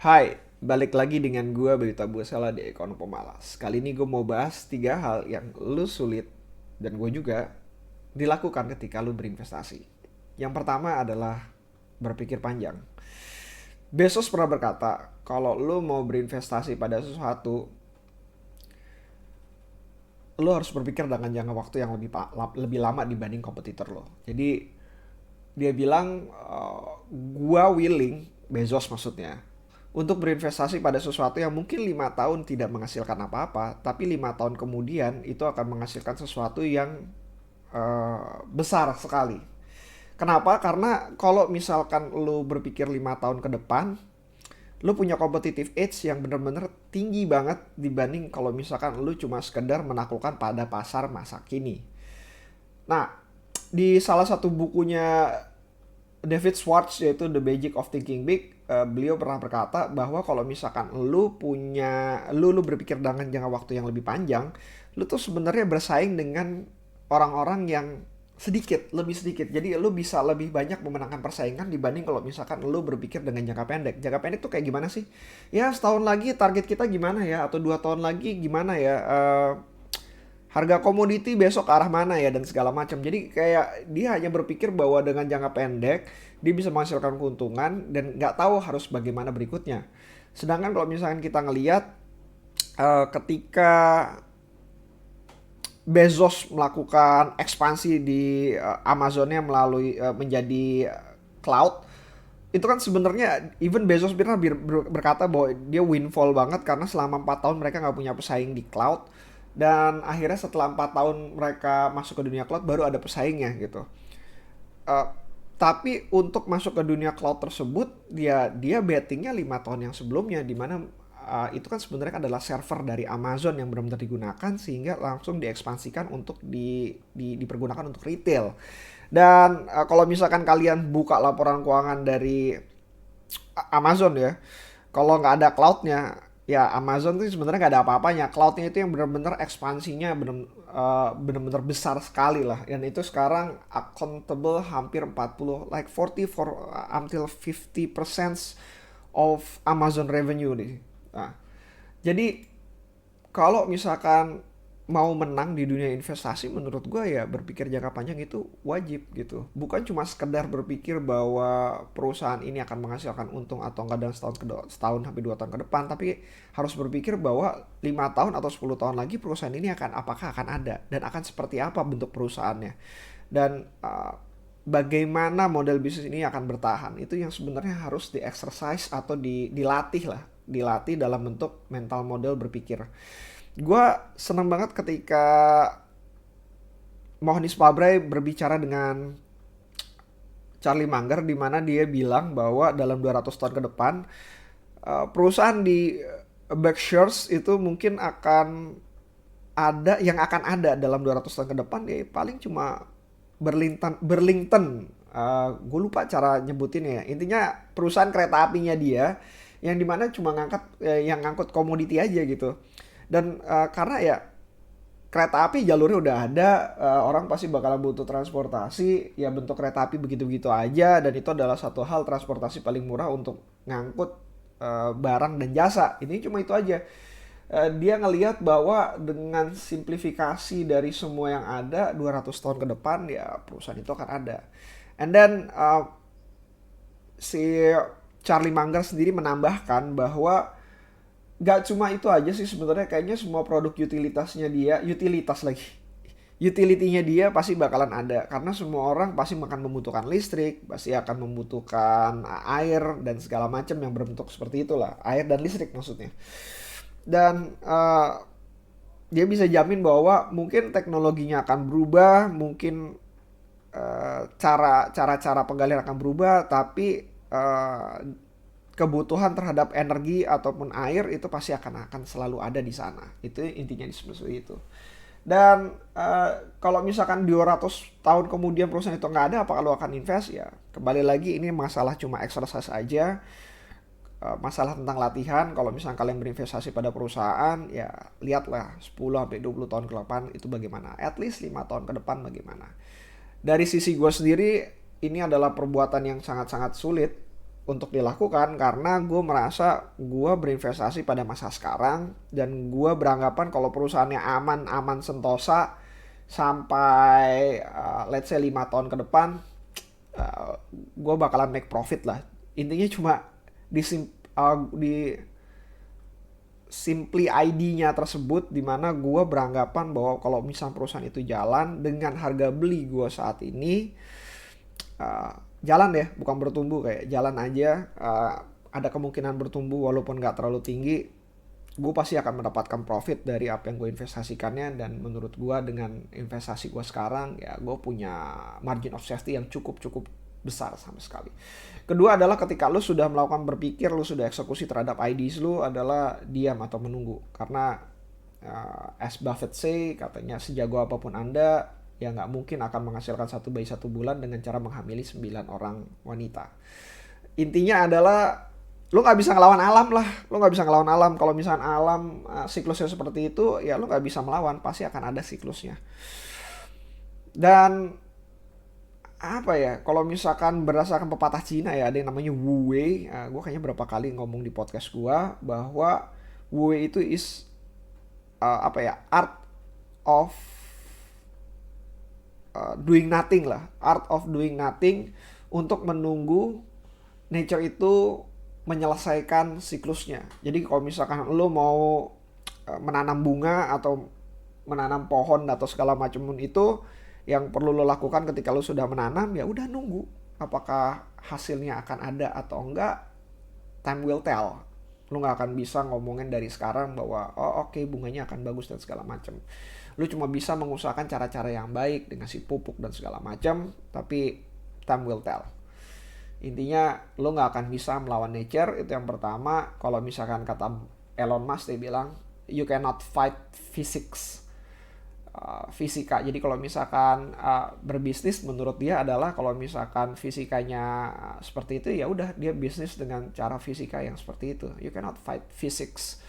Hai, balik lagi dengan gue Babita Buasela di Ekonom Pemalas. Kali ini gue mau bahas 3 hal yang lu sulit dan gue juga dilakukan ketika lu berinvestasi. Yang pertama adalah berpikir panjang. Bezos pernah berkata, kalau lu mau berinvestasi pada sesuatu, lu harus berpikir dengan jangka waktu yang lebih lama dibanding kompetitor lo. Jadi dia bilang, gua willing, Bezos maksudnya, untuk berinvestasi pada sesuatu yang mungkin 5 tahun tidak menghasilkan apa-apa, tapi 5 tahun kemudian itu akan menghasilkan sesuatu yang besar sekali. Kenapa? Karena kalau misalkan lu berpikir 5 tahun ke depan, lu punya competitive edge yang bener-bener tinggi banget dibanding kalau misalkan lu cuma sekedar menaklukkan pada pasar masa kini. Nah, di salah satu bukunya David Schwartz yaitu The Magic of Thinking Big, beliau pernah berkata bahwa kalau misalkan lu berpikir dengan jangka waktu yang lebih panjang, lu tuh sebenarnya bersaing dengan orang-orang yang lebih sedikit. Jadi lu bisa lebih banyak memenangkan persaingan dibanding kalau misalkan lu berpikir dengan jangka pendek. Jangka pendek tuh kayak gimana sih? Ya setahun lagi target kita gimana ya? Atau 2 tahun lagi gimana ya? Harga komoditi besok ke arah mana ya dan segala macam. Jadi kayak dia hanya berpikir bahwa dengan jangka pendek dia bisa menghasilkan keuntungan dan nggak tahu harus bagaimana berikutnya. Sedangkan kalau misalkan kita ngelihat ketika Bezos melakukan ekspansi di Amazonnya melalui menjadi cloud, itu kan sebenarnya even Bezos pernah berkata bahwa dia windfall banget karena selama 4 tahun mereka nggak punya pesaing di cloud, dan akhirnya setelah 4 tahun mereka masuk ke dunia cloud baru ada pesaingnya gitu. Eh, tapi untuk masuk ke dunia cloud tersebut dia bettingnya 5 tahun yang sebelumnya, di mana itu kan sebenarnya adalah server dari Amazon yang benar-benar digunakan sehingga langsung diekspansikan untuk dipergunakan untuk retail. Dan kalau misalkan kalian buka laporan keuangan dari Amazon ya, kalau nggak ada cloudnya, ya Amazon tuh sebenarnya nggak ada apa-apanya. Cloudnya itu yang benar-benar ekspansinya benar-benar besar sekali lah. Dan itu sekarang accountable hampir 40, like 40 for until 50% of Amazon revenue nih. Nah, jadi kalau misalkan mau menang di dunia investasi, menurut gue ya berpikir jangka panjang itu wajib gitu. Bukan cuma sekedar berpikir bahwa perusahaan ini akan menghasilkan untung atau enggak dalam setahun sampai 2 tahun ke depan, tapi harus berpikir bahwa 5 tahun atau 10 tahun lagi perusahaan ini apakah akan ada dan akan seperti apa bentuk perusahaannya, dan bagaimana model bisnis ini akan bertahan. Itu yang sebenarnya harus di-exercise atau dilatih dalam bentuk mental model berpikir. Gue seneng banget ketika Mohanis Pabrai berbicara dengan Charlie Munger, di mana dia bilang bahwa dalam 200 tahun ke depan perusahaan di Berkshires itu mungkin akan ada dalam 200 tahun ke depan ya paling cuma Burlington, gue lupa cara nyebutinnya ya. Intinya perusahaan kereta apinya dia yang dimana cuma yang ngangkut komoditi aja gitu. Dan karena ya kereta api jalurnya udah ada, orang pasti bakalan butuh transportasi, ya bentuk kereta api begitu-begitu aja, dan itu adalah satu hal transportasi paling murah untuk ngangkut barang dan jasa. Ini cuma itu aja. Dia ngelihat bahwa dengan simplifikasi dari semua yang ada 200 tahun ke depan ya perusahaan itu akan ada. And then si Charlie Munger sendiri menambahkan bahwa gak cuma itu aja sih sebenarnya, kayaknya semua produk utilitinya dia pasti bakalan ada karena semua orang pasti akan membutuhkan listrik, pasti akan membutuhkan air dan segala macam yang berbentuk seperti itulah, air dan listrik maksudnya. Dan dia bisa jamin bahwa mungkin teknologinya akan berubah, mungkin cara-cara penggalian akan berubah, tapi kebutuhan terhadap energi ataupun air itu pasti akan selalu ada di sana. Itu intinya di seperti itu. Dan kalau misalkan 200 tahun kemudian perusahaan itu nggak ada, apa kalau akan invest? Ya kembali lagi ini masalah cuma exercise aja. Masalah tentang latihan. Kalau misalnya kalian berinvestasi pada perusahaan, ya lihatlah 10 sampai 20 tahun ke depan itu bagaimana, at least 5 tahun ke depan bagaimana. Dari sisi gue sendiri, ini adalah perbuatan yang sangat-sangat sulit, untuk dilakukan karena gue merasa gue berinvestasi pada masa sekarang dan gue beranggapan kalau perusahaannya aman-aman sentosa sampai let's say 5 tahun ke depan, gue bakalan make profit lah. Intinya cuma di di simply ID-nya tersebut, dimana gue beranggapan bahwa kalau misal perusahaan itu jalan dengan harga beli gue saat ini, uh, jalan ya, bukan bertumbuh, kayak jalan aja, ada kemungkinan bertumbuh walaupun nggak terlalu tinggi, gue pasti akan mendapatkan profit dari apa yang gue investasikannya. Dan menurut gue dengan investasi gue sekarang ya gue punya margin of safety yang cukup besar sama sekali. Kedua adalah ketika lu sudah melakukan berpikir, lu sudah eksekusi terhadap IDs lu, adalah diam atau menunggu. Karena as Buffett say, katanya sejago apapun Anda, ya nggak mungkin akan menghasilkan satu bayi satu bulan dengan cara menghamili 9 orang wanita. Intinya adalah lu nggak bisa ngelawan alam lah, lu nggak bisa ngelawan alam. Kalau misalnya alam siklusnya seperti itu, ya lu nggak bisa melawan, pasti akan ada siklusnya. Dan apa ya, kalau misalkan berdasarkan pepatah Cina ya, ada yang namanya Wu Wei. Gue kayaknya berapa kali ngomong di podcast gue bahwa Wu Wei itu is apa ya, art of doing nothing lah, art of doing nothing, untuk menunggu nature itu menyelesaikan siklusnya. Jadi kalau misalkan lo mau menanam bunga atau menanam pohon atau segala macam itu, yang perlu lo lakukan ketika lo sudah menanam ya udah nunggu apakah hasilnya akan ada atau enggak. Time will tell. Lo nggak akan bisa ngomongin dari sekarang bahwa oh oke, bunganya akan bagus dan segala macam. Lo cuma bisa mengusahakan cara-cara yang baik dengan si pupuk dan segala macam, tapi time will tell. Intinya lo nggak akan bisa melawan nature, itu yang pertama. Kalau misalkan kata Elon Musk, dia bilang you cannot fight physics, fisika. Jadi kalau misalkan berbisnis, menurut dia adalah kalau misalkan fisikanya seperti itu, ya udah dia bisnis dengan cara fisika yang seperti itu. You cannot fight physics.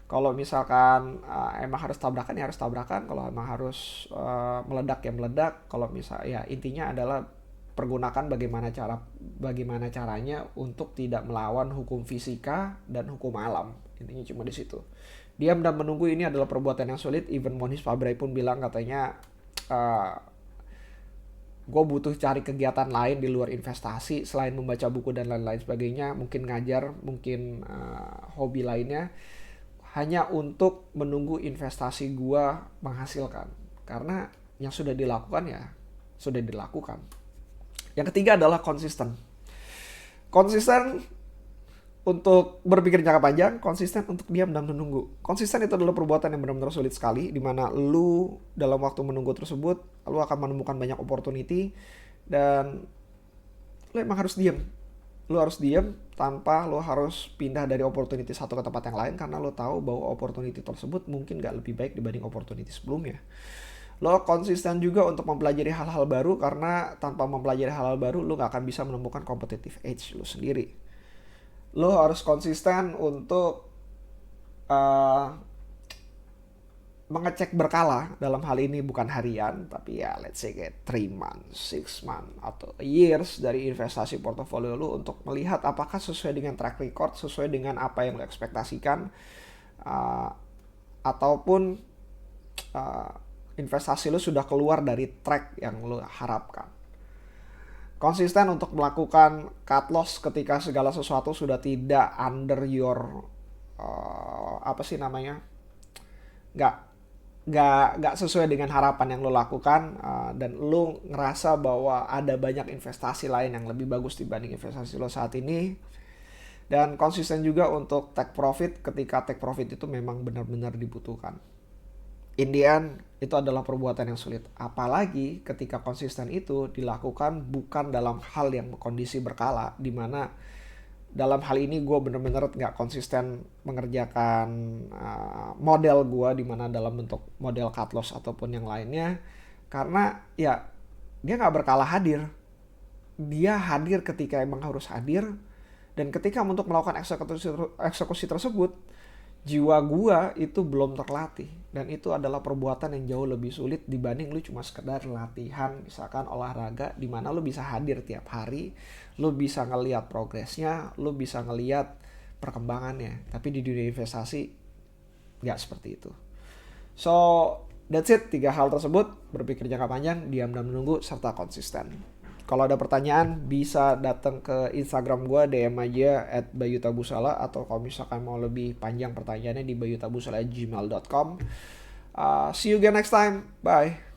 Kalau misalkan emang harus tabrakan ya harus tabrakan, kalau emang harus meledak ya meledak. Kalau misal ya intinya adalah pergunakan bagaimana caranya untuk tidak melawan hukum fisika dan hukum alam. Intinya cuma di situ. Diam dan menunggu ini adalah perbuatan yang sulit. Even Mohnish Pabrai pun bilang katanya, gue butuh cari kegiatan lain di luar investasi selain membaca buku dan lain-lain sebagainya, mungkin ngajar, mungkin hobi lainnya, hanya untuk menunggu investasi gue menghasilkan. Karena yang sudah dilakukan ya sudah dilakukan. Yang ketiga adalah konsisten. Konsisten untuk berpikir jangka panjang, konsisten untuk diam dan menunggu. Konsisten itu adalah perbuatan yang benar-benar sulit sekali, di mana lu dalam waktu menunggu tersebut, lu akan menemukan banyak opportunity, dan lu emang harus diam. Lu harus diam tanpa lu harus pindah dari opportunity satu ke tempat yang lain, karena lu tahu bahwa opportunity tersebut mungkin gak lebih baik dibanding opportunity sebelumnya. Lo konsisten juga untuk mempelajari hal-hal baru, karena tanpa mempelajari hal-hal baru, lo gak akan bisa menemukan competitive edge lo sendiri. Lo harus konsisten untuk mengecek berkala. Dalam hal ini bukan harian, tapi ya let's say kayak 3 months, 6 months, atau years dari investasi portofolio lo, untuk melihat apakah sesuai dengan track record, sesuai dengan apa yang lo ekspektasikan, ataupun investasi lo sudah keluar dari track yang lo harapkan. Konsisten untuk melakukan cut loss ketika segala sesuatu sudah tidak under your apa sih namanya, nggak nggak sesuai dengan harapan yang lo lakukan, dan lo ngerasa bahwa ada banyak investasi lain yang lebih bagus dibanding investasi lo saat ini. Dan konsisten juga untuk take profit ketika take profit itu memang benar-benar dibutuhkan. In the end, itu adalah perbuatan yang sulit. Apalagi ketika konsisten itu dilakukan bukan dalam hal yang kondisi berkala, dimana dalam hal ini gue bener-bener gak konsisten mengerjakan model gue, dimana dalam bentuk model cut loss ataupun yang lainnya, karena ya dia gak berkala hadir. Dia hadir ketika emang harus hadir, dan ketika untuk melakukan eksekusi tersebut, jiwa gua itu belum terlatih, dan itu adalah perbuatan yang jauh lebih sulit dibanding lu cuma sekedar latihan misalkan olahraga di mana lu bisa hadir tiap hari, lu bisa ngelihat progresnya, lu bisa ngelihat perkembangannya. Tapi di dunia investasi nggak seperti itu. So that's it, tiga hal tersebut: berpikir jangka panjang, diam dan menunggu, serta konsisten. Kalau ada pertanyaan bisa datang ke Instagram gue, DM aja @bayutabusala, atau kalau misalkan mau lebih panjang pertanyaannya di bayutabusala@gmail.com. See you again next time. Bye.